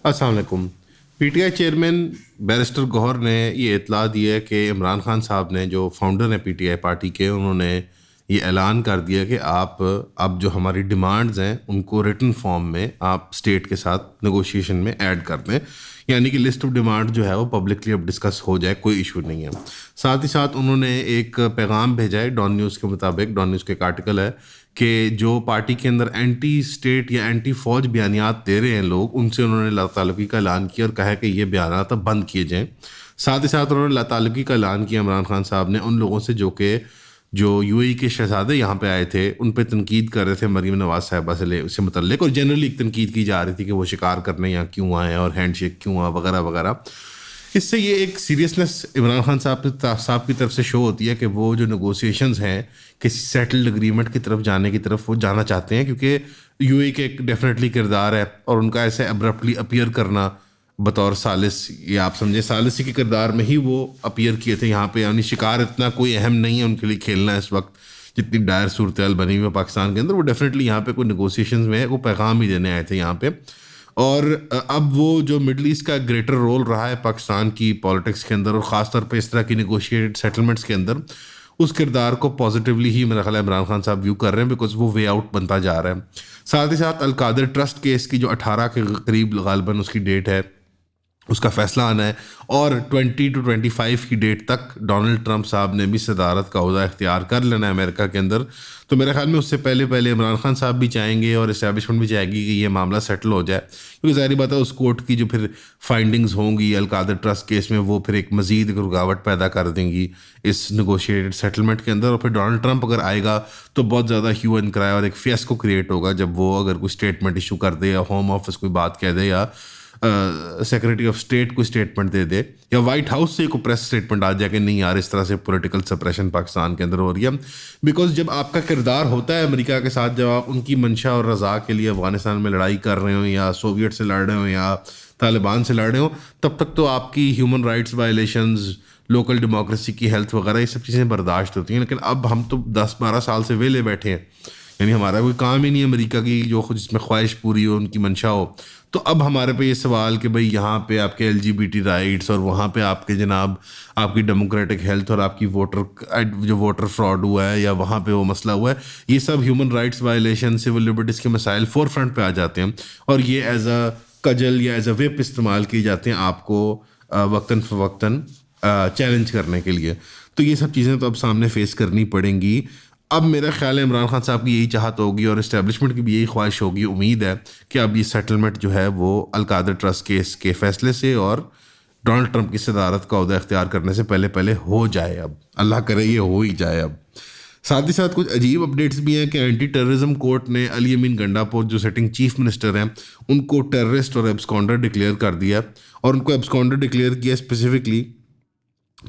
अस्सलाम वालेकुम। PTI chairman barrister Gauhar ने ये इतला दी है कि इमरान खान साहब ने, जो फाउंडर हैं पीटीआई पार्टी के, उन्होंने ये ऐलान कर दिया कि आप अब जो हमारी डिमांड्स हैं उनको रिटन फॉर्म में आप स्टेट के साथ नेगोशिएशन में ऐड कर दें, यानी कि लिस्ट ऑफ डिमांड जो है वो पब्लिकली अब डिस्कस हो जाए, कोई इशू नहीं है। साथ ही साथ उन्होंने एक पैगाम भेजा है डॉन न्यूज़ के मुताबिक, डॉन न्यूज़ के एक आर्टिकल है कि जो पार्टी के अंदर एंटी स्टेट या एंटी फौज बयानियात दे रहे हैं लोग, उनसे उन्होंने लातालुकी का ऐलान किया और कहा कि ये बयानात अब बंद किए जाएँ। साथ ही साथ उन्होंने लातालुकी का ऐलान किया इमरान खान साहब ने उन लोगों से जो यूएई के शहजादे यहाँ पे आए थे, उन पे तनकीद कर रहे थे मरीम नवाज साहिबा से मुतल्लिक, और जनरली एक तनकीद की जा रही थी कि वो शिकार करने यहाँ क्यों आए और हैंडशेक क्यों हुआ वगैरह वगैरह। इससे ये एक सीरियसनेस इमरान खान साहब की तरफ से शो होती है कि वो जो नेगोशिएशंस हैं किसी सेटल्ड अग्रीमेंट की तरफ जाने की तरफ वो जाना चाहते हैं, क्योंकि यूएई के एक डेफिनेटली किरदार है और उनका ऐसे अब्रप्टली अपीयर करना बतौर सालिस, या आप समझे सालिसी के किरदार में ही वो अपीयर किए थे यहाँ पे, यानी शिकार इतना कोई अहम नहीं है उनके लिए खेलना इस वक्त, जितनी डायर सूरत हाल बनी हुई है पाकिस्तान के अंदर। वो डेफिनेटली यहाँ पे कोई नेगोशिएशंस में वो पैगाम ही देने आए थे यहाँ पे। और अब वो जो मिडल ईस्ट का ग्रेटर रोल रहा है पाकिस्तान की पॉलिटिक्स के अंदर, और ख़ासतौर पे इस तरह की नेगोशिएटेड सेटलमेंट्स के अंदर, उस किरदार को पॉजिटिवली ही मेरा ख्याल है इमरान खान साहब व्यू कर रहे हैं, बिकॉज वो वे आउट बनता जा रहा है। साथ ही साथ अलकादर ट्रस्ट केस की जो 18 के करीब गालिबन उसकी डेट है, उसका फैसला आना है, और 20 to 25 की डेट तक डोनाल्ड ट्रंप साहब ने भी सदारत का ओहदा इख्तियार कर लेना है अमेरिका के अंदर। तो मेरे ख्याल में उससे पहले पहले इमरान खान साहब भी चाहेंगे और इस्टेब्लिशमेंट भी चाहेगी कि ये मामला सेटल हो जाए, क्योंकि ज़ाहिर बात है उस कोर्ट की जो फिर फाइंडिंग्स होंगी अलकादर ट्रस्ट केस में, वो फिर एक मज़ीद रुकावट पैदा कर देंगी इस नेगोशिएटेड सेटलमेंट के अंदर। और फिर डोनाल्ड ट्रंप अगर आएगा तो बहुत ज़्यादा ह्यू एंड क्राई और एक फियास्को क्रिएट होगा जब वो अगर कोई स्टेटमेंट इशू कर दे, या होम ऑफिस कोई बात कह दे, या सेक्रेटरी ऑफ स्टेट कोई स्टेटमेंट दे दे, या वाइट हाउस से कोई प्रेस स्टेटमेंट आ जाए कि नहीं यार इस तरह से पॉलिटिकल सप्रेशन पाकिस्तान के अंदर हो रही है। बिकॉज जब आपका किरदार होता है अमेरिका के साथ, जब आप उनकी मंशा और रज़ा के लिए अफगानिस्तान में लड़ाई कर रहे हो, या सोवियत से लड़ रहे हो, या तालिबान से लड़ रहे हो, तब तक तो आपकी human rights violations, local democracy की हेल्थ वगैरह ये सब चीज़ें बर्दाश्त होती हैं। लेकिन अब हम तो 10-12 साल से वेले बैठे हैं, यानी हमारा कोई काम ही नहीं है अमेरिका की जो जिसमें ख्वाहिश पूरी हो, उनकी मंशा हो। तो अब हमारे पे ये सवाल कि भाई यहाँ पे आपके LGBT राइट्स, और वहाँ पे आपके जनाब आपकी डेमोक्रेटिक हेल्थ, और आपकी वोटर फ्रॉड हुआ है, या वहाँ पे वो मसला हुआ है, ये सब human rights violation, civil liberties के मसाइल फोर फ्रंट पे आ जाते हैं, और ये एज अ कजल या एज अ विप इस्तेमाल किए जाते हैं आपको वक्तन फ़वक्तन चैलेंज करने के लिए। तो ये सब चीज़ें तो अब सामने फेस करनी पड़ेंगी। अब मेरा ख्याल है इमरान खान साहब की यही चाहत होगी और इस्टेब्लिशमेंट की भी यही ख्वाहिश होगी, उम्मीद है कि अब ये सेटलमेंट जो है वो अलकादर ट्रस्ट केस के फैसले से और डोनाल्ड ट्रंप की सदारत का ओहदा इख्तियार करने से पहले पहले हो जाए। अब अल्लाह करे ये हो ही जाए। अब साथ ही साथ कुछ अजीब अपडेट्स भी हैं कि एंटी टेररिज्म कोर्ट ने अली अमीन गंडापुर जो सिटिंग चीफ मिनिस्टर हैं उनको टेररिस्ट और एब्सकॉन्डर डिक्लेयर कर दिया, और उनको एब्सकॉन्डर डिक्लेयर किया स्पेसिफिकली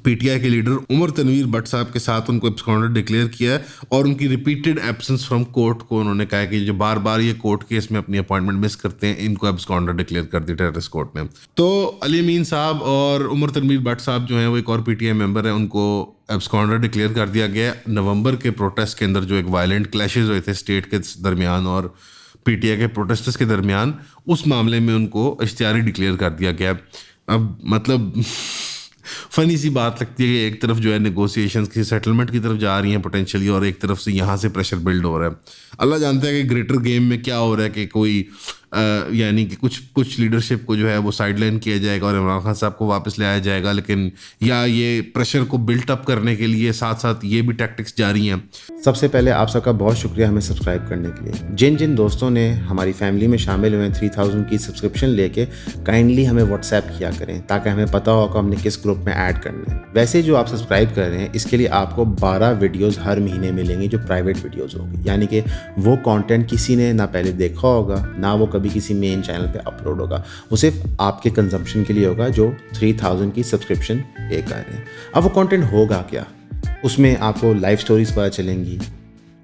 पीटीआई के लीडर उमर तनवीर भट्ट साहब के साथ उनको एब्सकॉन्डर डिक्लेयर किया है, और उनकी रिपीटेड एब्सेंस फ्रॉम कोर्ट को उन्होंने कहा कि जो बार बार ये कोर्ट केस में अपनी अपॉइंटमेंट मिस करते हैं, इनको एब्सकॉन्डर डिक्लेयर कर दिया टेररिस्ट कोर्ट ने। तो अली अमीन साहब और उमर तनवीर भट्ट साहब जो हैं वो एक और पीटीआई मेंबर हैं, उनको एब्सकॉन्डर डिक्लेयर कर दिया गया। नवंबर के प्रोटेस्ट के अंदर जो एक वायलेंट क्लैशेज हुए थे स्टेट के दरमियान और पीटीआई के प्रोटेस्टर्स के दरमियान, उस मामले में उनको इश्तिहारी डिक्लेयर कर दिया गया। अब मतलब फ़नी सी बात लगती है कि एक तरफ जो है नेगोशिएशंस की सेटलमेंट की तरफ जा रही हैं पोटेंशियली, और एक तरफ से यहाँ से प्रेशर बिल्ड हो रहा है। अल्लाह जानता है कि ग्रेटर गेम में क्या हो रहा है, कि कोई यानी कि कुछ लीडरशिप को जो है वो साइडलाइन किया जाएगा और इमरान खान साहब को वापस ले आया जाएगा, लेकिन या ये प्रेशर को बिल्ट अप करने के लिए साथ साथ ये भी टैक्टिक्स जारी हैं। सबसे पहले आप सबका बहुत शुक्रिया हमें सब्सक्राइब करने के लिए। जिन जिन दोस्तों ने हमारी फैमिली में शामिल हुए 3000 की सब्सक्रिप्शन लेके, काइंडली हमें व्हाट्सएप किया करें ताकि हमें पता हो कि हमने किस ग्रुप में ऐड करना है। वैसे जो आप सब्सक्राइब कर रहे हैं इसके लिए आपको 12 वीडियोज़ हर महीने मिलेंगी जो प्राइवेट वीडियोज़ होगी, यानी कि वो कॉन्टेंट किसी ने ना पहले देखा होगा ना वो कभी किसी मेन चैनल पे अपलोड होगा, वो सिर्फ आपके कंजम्पशन के लिए होगा जो 3000 की सब्सक्रिप्शन पे कर रहे हैं। अब वो कंटेंट होगा क्या? उसमें आपको लाइफ स्टोरीज पता चलेंगी,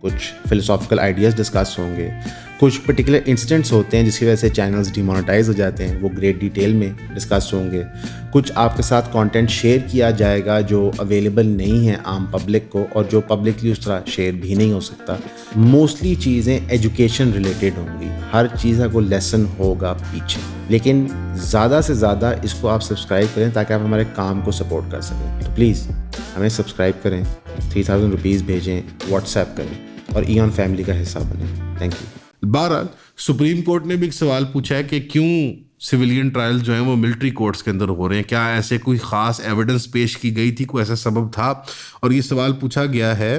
कुछ फिलोसॉफिकल आइडियाज़ डिस्कस होंगे, कुछ पर्टिकुलर इंसिडेंट्स होते हैं जिसकी वजह से चैनल्स डिमोनेटाइज हो जाते हैं, वो ग्रेट डिटेल में डिस्कस होंगे। कुछ आपके साथ कंटेंट शेयर किया जाएगा जो अवेलेबल नहीं है आम पब्लिक को, और जो पब्लिकली उस तरह शेयर भी नहीं हो सकता। मोस्टली चीज़ें एजुकेशन रिलेटेड होंगी, हर चीज़ का कोई लेसन होगा पीछे, लेकिन ज़्यादा से ज़्यादा इसको आप सब्सक्राइब करें ताकि आप हमारे काम को सपोर्ट कर सकें। तो प्लीज़ हमें सब्सक्राइब करें, 3000 रुपीज़ भेजें, व्हाट्सएप करें और ईऑन फैमिली का हिस्सा बनें। Thank you. बहरहाल सुप्रीम कोर्ट ने भी एक सवाल पूछा है कि क्यों सिविलियन ट्रायल जो हैं वो मिलिट्री कोर्ट्स के अंदर हो रहे हैं, क्या ऐसे कोई ख़ास एविडेंस पेश की गई थी, कोई ऐसा सबब था। और ये सवाल पूछा गया है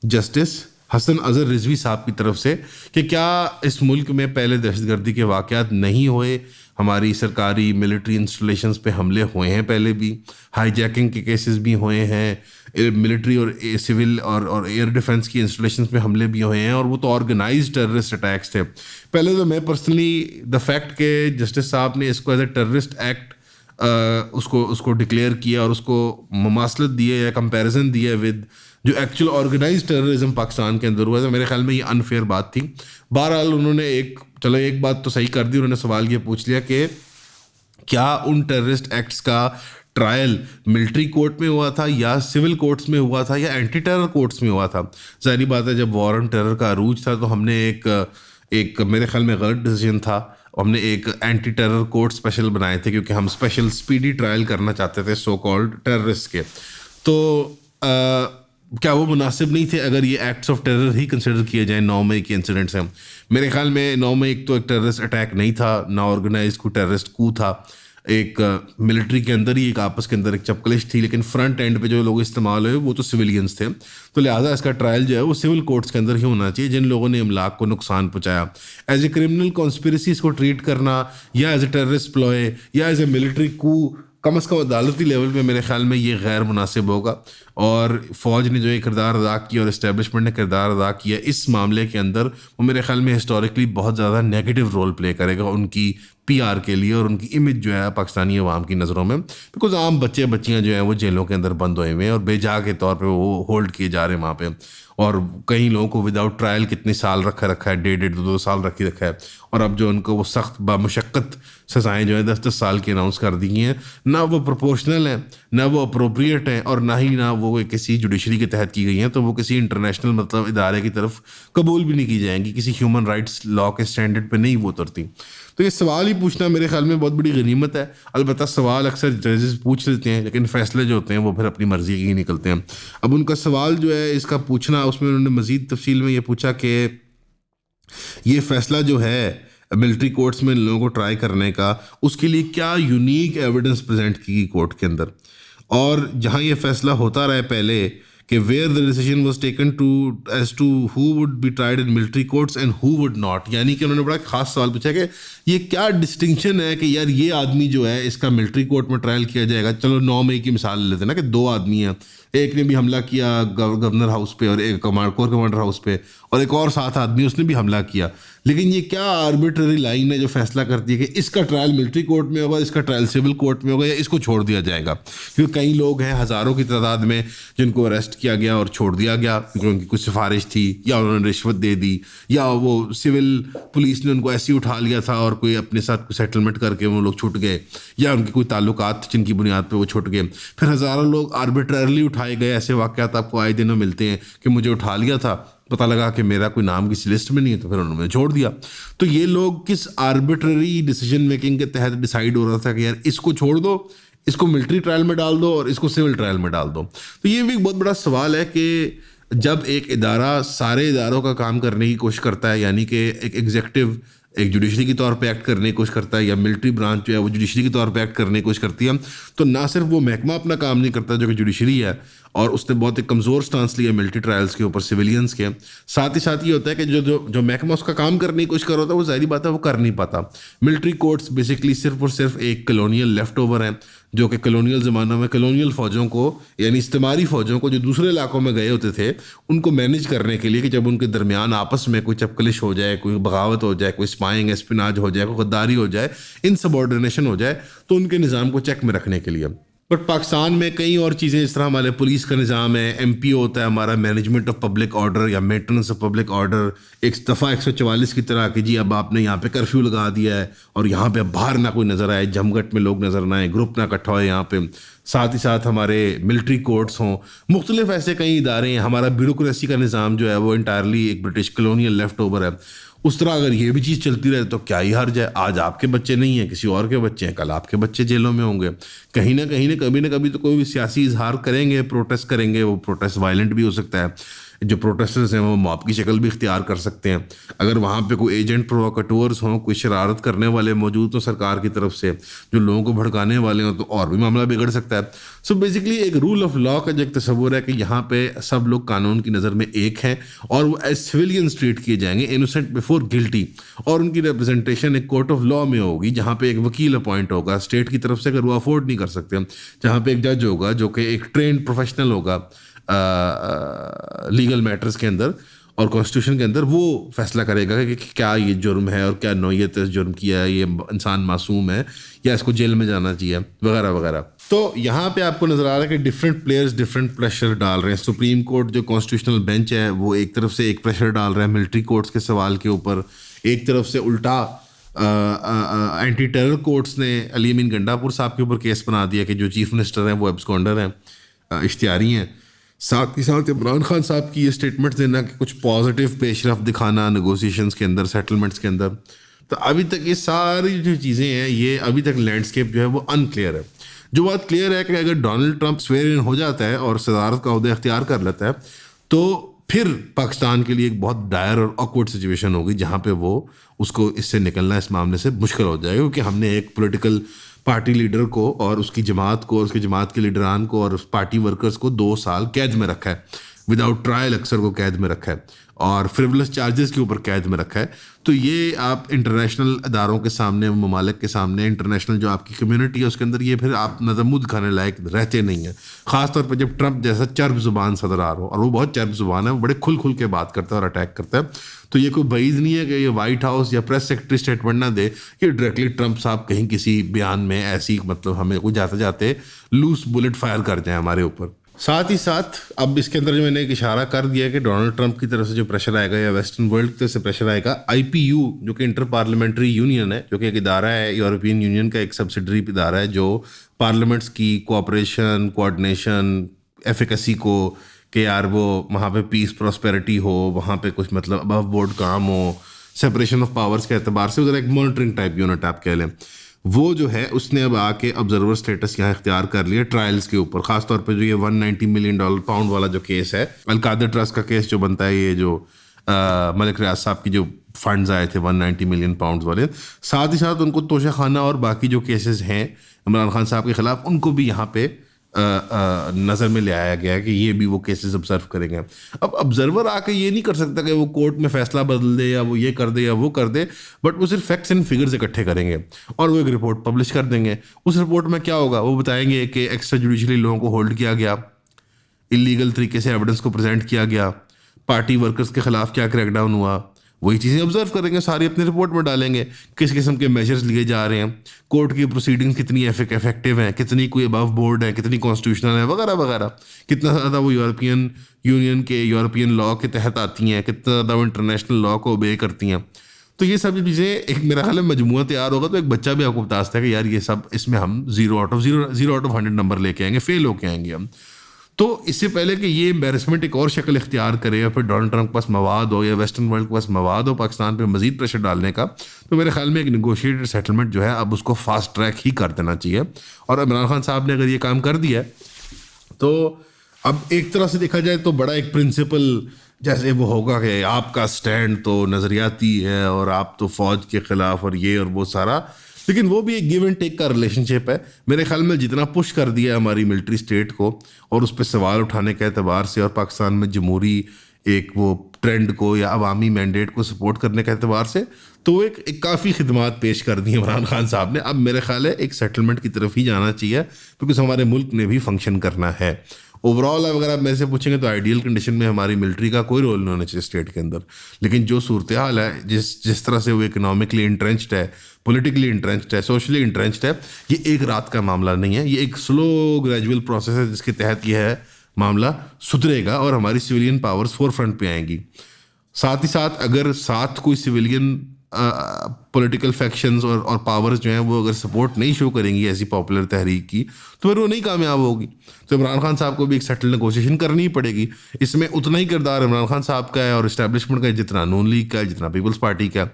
जस्टिस हसन अजहर रिजवी साहब की तरफ से कि क्या इस मुल्क में पहले दहशतगर्दी के वाक़यात नहीं हुए, हमारी सरकारी मिलिट्री इंस्टॉलेशंस पे हमले हुए हैं, पहले भी हाईजैकिंग के केसेस भी हुए हैं, मिलिट्री और सिविल और एयर डिफेंस की इंस्टॉलेशंस पे हमले भी हुए हैं, और वो तो ऑर्गेनाइज्ड टेररिस्ट अटैक्स थे। पहले तो मैं पर्सनली द फैक्ट के जस्टिस साहब ने इसको एज ए टेररिस्ट एक्ट उसको डिक्लेयर किया और उसको मुमासलत दी है या कंपैरिजन दिया है विद जो एक्चुअल ऑर्गेनाइज्ड टेररिज्म पाकिस्तान के अंदर हुआ है, तो मेरे ख्याल में ये अनफेयर बात थी। बहरहाल उन्होंने एक बात तो सही कर दी, उन्होंने सवाल ये पूछ लिया कि क्या उन टेररिस्ट एक्ट्स का ट्रायल मिलिट्री कोर्ट में हुआ था या सिविल कोर्ट्स में हुआ था या एंटी टेरर कोर्ट्स में हुआ था। जाहिर बात है जब वॉर ऑन टेरर का अरूज था तो हमने एक मेरे ख्याल में गलत डिसीजन था, हमने एक एंटी टेरर कोर्ट स्पेशल बनाए थे क्योंकि हम स्पेशल स्पीडी ट्रायल करना चाहते थे सो कॉल्ड टेररिस्ट के। तो क्या वो मुनासिब नहीं थे अगर ये acts of terror he consider किए जाएँ। 9 मई के इंसिडेंट्स हैं, मेरे ख्याल में 9 मई तो एक टेररिस्ट अटैक नहीं था, ना ऑर्गेनाइज कोई टेररिस्ट कू था, एक मिलिट्री के अंदर ही एक आपस के अंदर एक चपकलिश थी, लेकिन फ्रंट एंड पे जो लोग इस्तेमाल हुए वो तो सिविलियंस थे। तो लिहाजा इसका ट्रायल जो है वो सिविल कोर्ट्स के अंदर ही होना चाहिए जिन लोगों ने इमलाक को नुकसान पहुंचाया। एज ए क्रिमिनल कॉन्स्पिरेसी इसको ट्रीट करना या एज ए टेररिस्ट प्लॉय या एज ए मिलिट्री कू कम अज़ कम अदालती लेवल पे मेरे ख्याल में ये गैर मुनासिब होगा। और फ़ौज ने जो ये किरदार अदा किया और इस्टेब्लिशमेंट ने किरदार अदा किया इस मामले के अंदर, वो मेरे ख्याल में हिस्टोरिकली बहुत ज़्यादा नेगेटिव रोल प्ले करेगा उनकी PR के लिए और उनकी इमेज जो है पाकिस्तानी अवाम की नज़रों में। बिकॉज आम बच्चे बच्चियाँ जो हैं वो जेलों के अंदर बंद हुए हुए हैं और बेजा के तौर पर वो होल्ड किए जा रहे हैं वहाँ पर, और कई लोगों को विदाउट ट्रायल कितने साल रखा है, 1.5-2 साल रखी रखा है। और अब जो उनको वो सख्त बामुशक्कत सज़ाएँ जो है 10-10 साल की अनाउंस कर दी हैं, ना वो प्रोपोर्शनल हैं, ना वो अप्रोप्रिएट हैं, और ना ही वो किसी जुडिशरी के तहत की गई हैं, तो वो किसी इंटरनेशनल मतलब इदारे की तरफ कबूल भी नहीं की जाएंगी, किसी ह्यूमन राइट्स लॉ के स्टैंडर्ड पे नहीं वो उतरती। तो ये सवाल ही पूछना मेरे ख्याल में बहुत बड़ी गनीमत है। अलबत्ता सवाल अक्सर जजेस पूछ लेते हैं लेकिन फ़ैसले जो होते हैं वो फिर अपनी मर्ज़ी के ही निकलते हैं। अब उनका सवाल जो है इसका पूछना, उसमें उन्होंने मज़ीद तफसील में ये पूछा कि ये फ़ैसला जो है मिलिट्री कोर्ट्स में लोगों को ट्राई करने का, उसके लिए क्या यूनिक एविडेंस प्रेजेंट की कोर्ट के अंदर, और जहाँ ये फैसला होता रहे पहले कि where the decision was taken to as to who would be tried in military courts and who would not. यानी कि उन्होंने बड़ा खास सवाल पूछा कि ये क्या डिस्टिंक्शन है कि यार ये आदमी जो है इसका मिलिट्री कोर्ट में ट्रायल किया जाएगा। चलो 9 मई की मिसाल लेते हैं ना कि 2 आदमी हैं, एक ने भी हमला किया गवर्नर हाउस पे और एक कोर कमांडर हाउस पे, और एक और 7 आदमी उसने भी हमला किया, लेकिन ये क्या आर्बिट्ररी लाइन है जो फैसला करती है कि इसका ट्रायल मिलिट्री कोर्ट में होगा, इसका ट्रायल सिविल कोर्ट में होगा, या इसको छोड़ दिया जाएगा। क्योंकि कई लोग हैं हज़ारों की तादाद में जिनको अरेस्ट किया गया और छोड़ दिया गया क्योंकि उनकी कुछ सिफारिश थी या उन्होंने रिश्वत दे दी या वो सिविल पुलिस ने उनको ऐसे ही उठा लिया था और कोई अपने साथ सेटलमेंट करके वो लोग छूट गए, या उनके कोई ताल्लुकात जिनकी बुनियाद पर वो छूट गए। फिर हज़ारों लोग आर्बिट्ररली उठाए गए, ऐसे वाक़यात आपको आए दिनों मिलते हैं कि मुझे उठा लिया था, पता लगा कि मेरा कोई नाम किसी लिस्ट में नहीं है, तो फिर उन्होंने छोड़ दिया। तो ये लोग किस आर्बिट्ररी डिसीजन मेकिंग के तहत डिसाइड हो रहा था कि यार इसको छोड़ दो, इसको मिलिट्री ट्रायल में डाल दो और इसको सिविल ट्रायल में डाल दो। तो ये भी एक बहुत बड़ा सवाल है कि जब एक इदारा सारे इदारों का काम करने की कोशिश करता है, यानी कि एक एग्जीक्यूटिव एक जुडिशरी के तौर पे एक्ट करने की कोशिश करता है या मिलिट्री ब्रांच जो है वो जुडिशरी के तौर पे एक्ट करने की कोशिश करती है, तो ना सिर्फ वो महकमा अपना काम नहीं करता जो कि जुडिशरी है, और उसने बहुत एक कमज़ोर स्टांस लिया मिलिट्री ट्रायल्स के ऊपर सिविलियंस के, साथ ही साथ ये होता है कि जो महकमा उसका काम करने की कोशिश कर रहा होता है वो ज़ाहिर बात है वो कर नहीं पाता। मिलिट्री कोर्ट्स बेसिकली सिर्फ और सिर्फ एक कलोनियल लेफ्ट ओवर हैं जो कि कलोनियल ज़मानों में कलोनियल फ़ौजों को यानी इस्तेमारी फ़ौजों को जो दूसरे इलाकों में गए होते थे उनको मैनेज करने के लिए कि जब उनके दरमियान आपस में कोई चपकलिश हो जाए, कोई बगावत हो जाए, कोई स्पाइंग एस्पिनाज हो जाए, कोई गद्दारी हो जाए, इनसबऑर्डिनेशन हो जाए, तो उनके निज़ाम को चेक में रखने के लिए। बट पाकिस्तान में कई और चीज़ें इस तरह हमारे पुलिस का निज़ाम है, MPO होता है हमारा मैनेजमेंट ऑफ पब्लिक ऑर्डर या मेंटेनेंस ऑफ पब्लिक ऑर्डर, एक दफ़ा 144 की तरह कि जी अब आपने यहाँ पे कर्फ्यू लगा दिया है और यहाँ पे बाहर ना कोई नज़र आए, जमघट में लोग नज़र ना आए, ग्रुप ना इकट्ठा हो यहाँ पे, साथ ही साथ हमारे मिलिट्री कोर्ट्स हों, मुख्तलिफ ऐसे कई इदारे हैं। हमारा ब्यूरोक्रेसी का निज़ाम जो है वो इंटायरली एक ब्रिटिश कलोनियल लेफ्ट ओवर है, उस तरह अगर ये भी चीज़ चलती रहे तो क्या ही हर्ज है। आज आपके बच्चे नहीं हैं, किसी और के बच्चे हैं, कल आपके बच्चे जेलों में होंगे। कहीं ना कभी तो कोई भी सियासी इजहार करेंगे, प्रोटेस्ट करेंगे, वो प्रोटेस्ट वायलेंट भी हो सकता है। जो प्रोटेस्टर्स हैं वो मॉब की शक्ल भी इख्तियार कर सकते हैं। अगर वहाँ पे कोई एजेंट प्रोवोकेटर्स हों, कोई शरारत करने वाले मौजूद हों सरकार की तरफ से, जो लोगों को भड़काने वाले हों, तो और भी मामला बिगड़ सकता है। सो बेसिकली एक रूल ऑफ लॉ का जो एक तस्वुर है कि यहाँ पे सब लोग कानून की नज़र में एक हैं और वो एज सिविलियन ट्रीट किए जाएंगे, इनोसेंट बिफोर गिल्टी, और उनकी रिप्रेजेंटेशन एक कोर्ट ऑफ लॉ में होगी जहाँ पे एक वकील अपॉइंट होगा स्टेट की तरफ से, अगर वो अफोर्ड नहीं कर सकते, जहाँ पे एक जज होगा जो कि एक ट्रेंड प्रोफेशनल होगा लीगल मैटर्स के अंदर और कॉन्स्टिट्यूशन के अंदर, वो फैसला करेगा कि क्या ये जुर्म है और क्या नौयत इस जुर्म किया है, ये इंसान मासूम है या इसको जेल में जाना चाहिए, वगैरह वगैरह। तो यहाँ पे आपको नज़र आ रहा है कि डिफरेंट प्लेयर्स डिफरेंट प्रेशर डाल रहे हैं। सुप्रीम कोर्ट जो कॉन्स्टिट्यूशनल बेंच है वो एक तरफ से एक प्रेशर डाल रहा है मिलिट्री कोर्ट्स के सवाल के ऊपर, एक तरफ से उल्टा एंटी टेरर कोर्ट्स ने अली अमीन गंडापुर साहब के ऊपर केस बना दिया कि जो चीफ मिनिस्टर हैं वो एब्सकॉन्डर हैं, इश्तियारी हैं। साथ ही साथ इमरान खान साहब की ये स्टेटमेंट देना कि कुछ पॉजिटिव पेशरफ दिखाना नेगोशिएशंस के अंदर, सेटलमेंट्स के अंदर। तो अभी तक ये सारी जो चीज़ें हैं, ये अभी तक लैंडस्केप जो है वो अनक्लियर है। जो बात क्लियर है कि अगर डोनाल्ड ट्रंप स्वेयर इन हो जाता है और सदारत का ओहदा इख्तियार कर लेता है तो फिर पाकिस्तान के लिए एक बहुत डायर और ऑकवर्ड सिचुएशन होगी जहाँ पे वो उसको इससे निकलना इस मामले से मुश्किल हो जाएगा, क्योंकि हमने एक पॉलिटिकल पार्टी लीडर को और उसकी जमात को और उसकी जमात के लीडरान को और उस पार्टी वर्कर्स को 2 साल कैद में रखा है, विदाउट ट्रायल अक्सर को कैद में रखा है और फ्रिवलस चार्जेस के ऊपर कैद में रखा है। तो ये आप इंटरनेशनल अदारों के सामने, ममालिक के सामने, इंटरनेशनल जो आपकी कम्युनिटी है उसके अंदर ये फिर आप नज़मुद दिखाने लायक रहते नहीं हैं। ख़ासतौर पर जब ट्रंप जैसा चर्ब ज़ुबान सदर आ रहा हो, और वो बहुत चर्ब ज़ुबान है, वो बड़े खुल के बात करता है और अटैक करता है। तो ये कोई बईद नहीं है कि ये वाइट हाउस या प्रेस सेक्रेटरी स्टेटमेंट ना दे कि डायरेक्टली ट्रंप साहब कहीं किसी बयान में ऐसी मतलब हमें कोई जाते जाते लूज बुलेट फायर कर जाए हमारे ऊपर। साथ ही साथ अब इसके अंदर जो मैंने एक इशारा कर दिया कि डोनाल्ड ट्रंप की तरफ से जो प्रेशर आएगा या वेस्टर्न वर्ल्ड की तरफ से प्रेशर आएगा, IPU जो कि इंटर पार्लियामेंट्री यूनियन है, जो कि एक इदारा है, यूरोपियन यूनियन का एक सब्सिडरी इदारा है जो पार्लियामेंट्स की कोऑपरेशन, कोऑर्डिनेशन, एफिकेसी को कि यार वो वहाँ पे पीस प्रॉस्पेरिटी हो, वहाँ पे कुछ मतलब अबव बोर्ड काम हो, सेपरेशन ऑफ पावर्स के एतबार से उधर एक मॉनिटरिंग टाइप यूनिट आप कह लें, वो जो है उसने अब आके ऑब्जर्वर स्टेटस यहाँ इख्तियार कर लिया ट्रायल्स के ऊपर। खासतौर पे जो ये $190 मिलियन पाउंड वाला जो केस है, अल-कादर ट्रस्ट का केस जो बनता है, ये जो मलिक रियाज साहब की जो फंड्स आए थे 190 मिलियन पाउंड वाले, साथ ही साथ उनको तोशा खाना और बाकी जो केसेस हैं इमरान खान साहब के ख़िलाफ़, उनको भी यहाँ पे नज़र में ले आया गया है कि ये भी वो केसेस ऑब्जर्व करेंगे। अब ऑब्जर्वर आके ये नहीं कर सकता कि वो कोर्ट में फैसला बदल दे या वो ये कर दे या वो कर दे, बट वो सिर्फ फैक्ट्स एंड फिगर्स इकट्ठे करेंगे और वो एक रिपोर्ट पब्लिश कर देंगे। उस रिपोर्ट में क्या होगा, वो बताएंगे कि एक्स्ट्रा जुडिशली लोगों को होल्ड किया गया, इलीगल तरीके से एविडेंस को प्रेजेंट किया गया, पार्टी वर्कर्स के खिलाफ क्या क्रैकडाउन हुआ, वही चीज़ें ऑब्जर्व करेंगे, सारी अपनी रिपोर्ट में डालेंगे। किस किस्म के मेजर्स लिए जा रहे हैं, कोर्ट की प्रोसीडिंग्स कितनी इफेक्टिव हैं, कितनी कोई अबव बोर्ड है, कितनी कॉन्स्टिट्यूशनल है, वगैरह वगैरह, कितना ज़्यादा वो यूरोपियन यूनियन के यूरोपियन लॉ के तहत आती हैं, कितना ज़्यादा वो इंटरनेशनल लॉ को ओबे करती हैं। तो ये सब चीज़ें एक मेरा ख्याल है मजमूआ तैयार होगा तो एक बच्चा भी आपको बता सकता है कि यार ये सब इसमें हम 0 आउट ऑफ 100 नंबर लेके आएंगे, फेल होके आएंगे हम। तो इससे पहले कि ये एम्बेरसमेंट एक और शक्ल इख्तियार करे या फिर डोनाल्ड ट्रंप के पास मवाद हो या वेस्टर्न वर्ल्ड के पास मवाद हो पाकिस्तान पे मजीद प्रेशर डालने का, तो मेरे ख्याल में एक निगोशिएटेड सेटलमेंट जो है अब उसको फास्ट ट्रैक ही कर देना चाहिए। और इमरान खान साहब ने अगर ये काम कर दिया है तो अब एक तरह से देखा जाए तो बड़ा एक प्रिंसिपल जैसे वो होगा कि आपका स्टैंड तो नज़रियाती है और आप तो फ़ौज के ख़िलाफ़ और ये और वो सारा, लेकिन वो भी एक गिव एंड टेक का रिलेशनशिप है। मेरे ख्याल में जितना पुश कर दिया हमारी मिलिट्री स्टेट को और उस पर सवाल उठाने के एतबार से और पाकिस्तान में जमहूरी एक वो ट्रेंड को या अवामी मैंडेट को सपोर्ट करने के एतबार से, तो एक काफ़ी खिदमात पेश कर दी इमरान खान साहब ने। अब मेरे ख्याल है एक सेटलमेंट की तरफ ही जाना चाहिए क्योंकि हमारे मुल्क ने भी फंक्शन करना है। ओवरऑल अगर आप मेरे से पूछेंगे तो आइडियल कंडीशन में हमारी मिलिट्री का कोई रोल नहीं होना चाहिए स्टेट के अंदर, लेकिन जो सूरत हाल है, जिस तरह से वो इकोनॉमिकली इंट्रेंच्ड है, पॉलिटिकली इंट्रेंच्ड है, सोशली इंट्रेंच्ड है, ये एक रात का मामला नहीं है, ये एक स्लो ग्रेजुअल प्रोसेस है जिसके तहत यह है मामला सुधरेगा और हमारी सिविलियन पावर्स फोर फ्रंट पे आएंगी। साथ ही साथ अगर साथ कोई सिविलियन पॉलिटिकल फैक्शंस और पावर्स जो हैं वो अगर सपोर्ट नहीं शो करेंगी ऐसी पॉपुलर तहरीक की, तो फिर वो नहीं कामयाब होगी। तो इमरान खान साहब को भी एक सेटल नेगोशिएशन करनी ही पड़ेगी। इसमें उतना ही किरदार इमरान खान साहब का है और इस्टेब्लिशमेंट का, जितना नून लीग का है, जितना पीपल्स पार्टी का।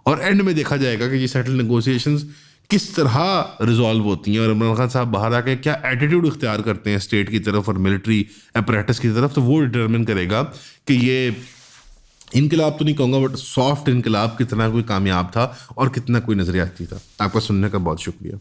और एंड में देखा जाएगा कि ये सेटल नेगोशिएशंस किस तरह रिजॉल्व होती हैं और इमरान खान साहब बाहर आके क्या एटीट्यूड इख्तियार करते हैं स्टेट की तरफ और मिलिट्री अपरेटस की तरफ। तो वो डिटरमिन करेगा कि ये इनकलाब तो नहीं कहूँगा, बट सॉफ्ट इनकलाब कितना कोई कामयाब था और कितना कोई नजरियाती था। आपका सुनने का बहुत शुक्रिया।